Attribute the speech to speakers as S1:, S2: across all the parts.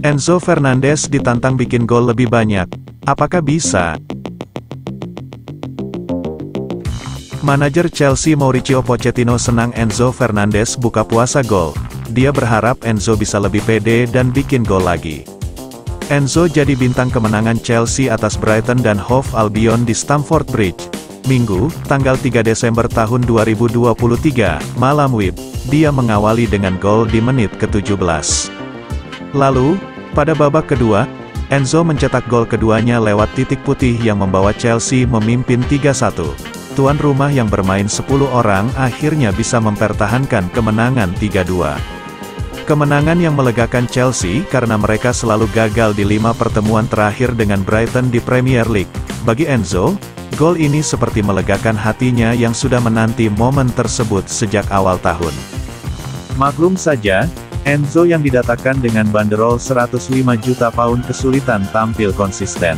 S1: Enzo Fernandez ditantang bikin gol lebih banyak. Apakah bisa? Manajer Chelsea Mauricio Pochettino senang Enzo Fernandez buka puasa gol. Dia berharap Enzo bisa lebih pede dan bikin gol lagi. Enzo jadi bintang kemenangan Chelsea atas Brighton dan Hove Albion di Stamford Bridge. Minggu, tanggal 3 Desember tahun 2023, malam WIB, dia mengawali dengan gol di menit ke-17. Lalu, pada babak kedua, Enzo mencetak gol keduanya lewat titik putih yang membawa Chelsea memimpin 3-1. Tuan rumah yang bermain 10 orang akhirnya bisa mempertahankan kemenangan 3-2. Kemenangan yang melegakan Chelsea karena mereka selalu gagal di 5 pertemuan terakhir dengan Brighton di Premier League. Bagi Enzo, gol ini seperti melegakan hatinya yang sudah menanti momen tersebut sejak awal tahun. Maklum saja, Enzo yang didatakan dengan banderol 105 juta pound kesulitan tampil konsisten.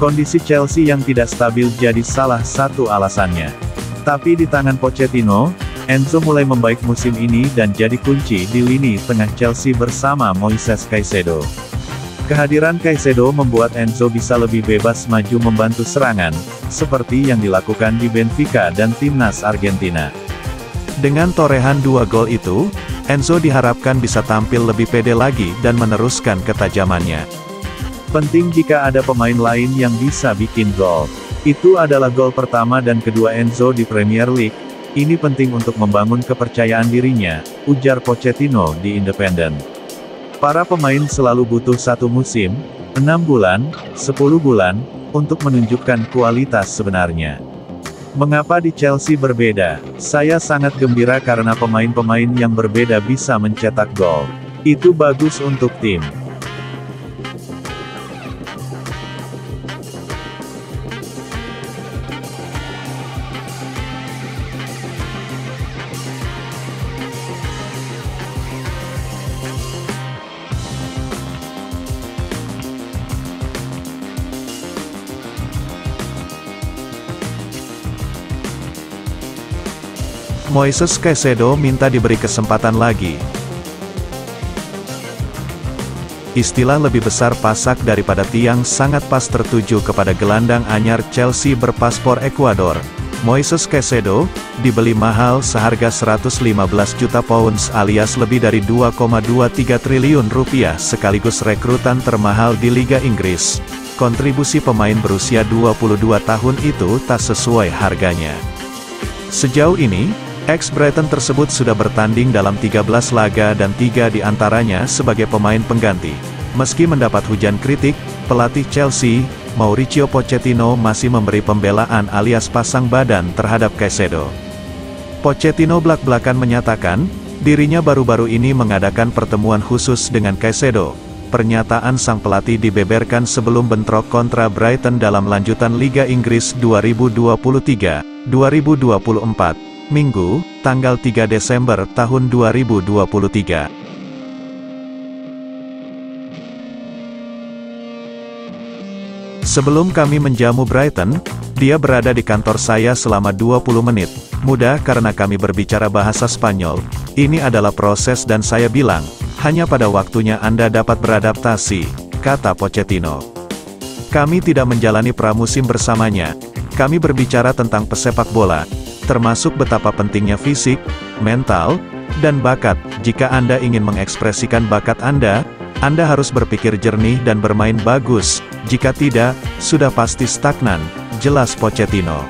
S1: Kondisi Chelsea yang tidak stabil jadi salah satu alasannya. Tapi di tangan Pochettino, Enzo mulai membaik musim ini dan jadi kunci di lini tengah Chelsea bersama Moises Caicedo. Kehadiran Caicedo membuat Enzo bisa lebih bebas maju membantu serangan, seperti yang dilakukan di Benfica dan timnas Argentina. Dengan torehan 2 gol itu, Enzo diharapkan bisa tampil lebih pede lagi dan meneruskan ketajamannya. Penting jika ada pemain lain yang bisa bikin gol. Itu adalah gol pertama dan kedua Enzo di Premier League. Ini penting untuk membangun kepercayaan dirinya, ujar Pochettino di Independent. Para pemain selalu butuh 1 musim, 6 bulan, 10 bulan, untuk menunjukkan kualitas sebenarnya. Mengapa di Chelsea berbeda? Saya sangat gembira karena pemain-pemain yang berbeda bisa mencetak gol. Itu bagus untuk tim. Moises Caicedo minta diberi kesempatan lagi. Istilah lebih besar pasak daripada tiang sangat pas tertuju kepada gelandang anyar Chelsea berpaspor Ekuador. Moises Caicedo, dibeli mahal seharga 115 juta pounds alias lebih dari 2,23 triliun rupiah sekaligus rekrutan termahal di Liga Inggris. Kontribusi pemain berusia 22 tahun itu tak sesuai harganya. Sejauh ini, ex-Brighton tersebut sudah bertanding dalam 13 laga dan 3 diantaranya sebagai pemain pengganti. Meski mendapat hujan kritik, pelatih Chelsea, Mauricio Pochettino masih memberi pembelaan alias pasang badan terhadap Caicedo. Pochettino belak-belakan menyatakan, dirinya baru-baru ini mengadakan pertemuan khusus dengan Caicedo. Pernyataan sang pelatih dibeberkan sebelum bentrok kontra Brighton dalam lanjutan Liga Inggris 2023-2024. Minggu, tanggal 3 Desember tahun 2023. Sebelum kami menjamu Brighton, dia berada di kantor saya selama 20 menit. Mudah karena kami berbicara bahasa Spanyol. Ini adalah proses dan saya bilang, hanya pada waktunya Anda dapat beradaptasi, kata Pochettino. Kami tidak menjalani pramusim bersamanya. Kami berbicara tentang pesepak bola, termasuk betapa pentingnya fisik, mental, dan bakat. Jika Anda ingin mengekspresikan bakat Anda harus berpikir jernih dan bermain bagus. Jika tidak, sudah pasti stagnan, jelas Pochettino.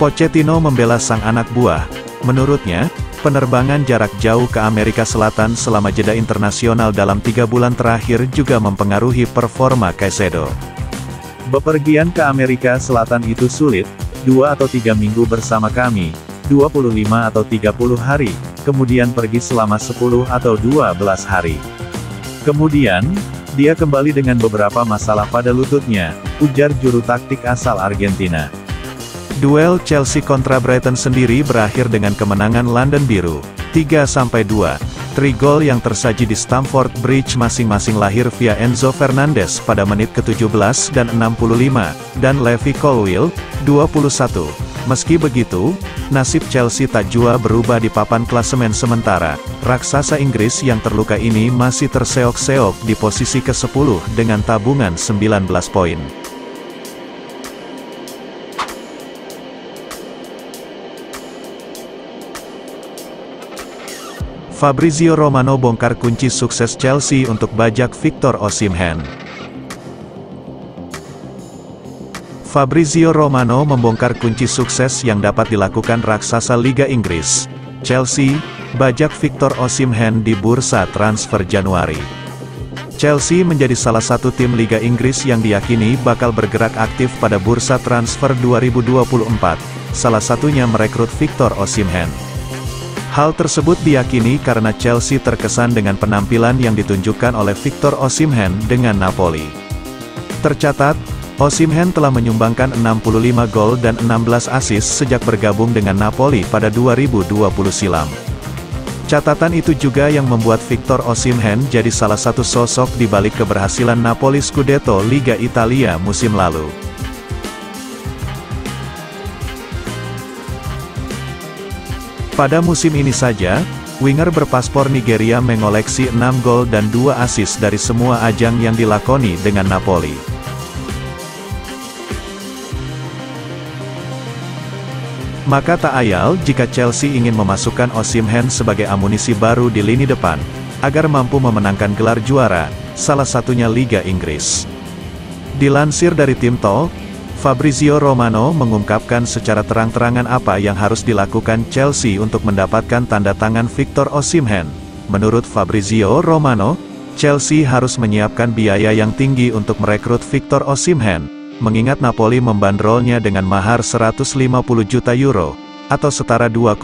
S1: Pochettino membela sang anak buah. Menurutnya, penerbangan jarak jauh ke Amerika Selatan selama jeda internasional dalam 3 bulan terakhir juga mempengaruhi performa Caicedo. Bepergian ke Amerika Selatan itu sulit, 2 atau 3 minggu bersama kami, 25 atau 30 hari, kemudian pergi selama 10 atau 12 hari. Kemudian, dia kembali dengan beberapa masalah pada lututnya, ujar juru taktik asal Argentina. Duel Chelsea kontra Brighton sendiri berakhir dengan kemenangan London Biru, 3-2. 3 gol yang tersaji di Stamford Bridge masing-masing lahir via Enzo Fernandez pada menit ke-17 dan 65, dan Levi Colwill, 21. Meski begitu, nasib Chelsea tak jua berubah di papan klasemen sementara. Raksasa Inggris yang terluka ini masih terseok-seok di posisi ke-10 dengan tabungan 19 poin. Fabrizio Romano bongkar kunci sukses Chelsea untuk bajak Victor Osimhen. Fabrizio Romano membongkar kunci sukses yang dapat dilakukan raksasa Liga Inggris, Chelsea, bajak Victor Osimhen di bursa transfer Januari. Chelsea menjadi salah satu tim Liga Inggris yang diyakini bakal bergerak aktif pada bursa transfer 2024, salah satunya merekrut Victor Osimhen. Hal tersebut diyakini karena Chelsea terkesan dengan penampilan yang ditunjukkan oleh Victor Osimhen dengan Napoli. Tercatat, Osimhen telah menyumbangkan 65 gol dan 16 assist sejak bergabung dengan Napoli pada 2020 silam. Catatan itu juga yang membuat Victor Osimhen jadi salah satu sosok di balik keberhasilan Napoli Scudetto Liga Italia musim lalu. Pada musim ini saja, winger berpaspor Nigeria mengoleksi 6 gol dan 2 assist dari semua ajang yang dilakoni dengan Napoli. Maka tak ayal jika Chelsea ingin memasukkan Osimhen sebagai amunisi baru di lini depan, agar mampu memenangkan gelar juara, salah satunya Liga Inggris. Dilansir dari tim Talk, Fabrizio Romano mengungkapkan secara terang-terangan apa yang harus dilakukan Chelsea untuk mendapatkan tanda tangan Victor Osimhen. Menurut Fabrizio Romano, Chelsea harus menyiapkan biaya yang tinggi untuk merekrut Victor Osimhen, mengingat Napoli membandrolnya dengan mahar 150 juta euro, atau setara 2,5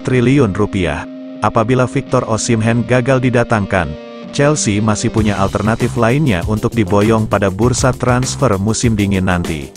S1: triliun rupiah. Apabila Victor Osimhen gagal didatangkan, Chelsea masih punya alternatif lainnya untuk diboyong pada bursa transfer musim dingin nanti.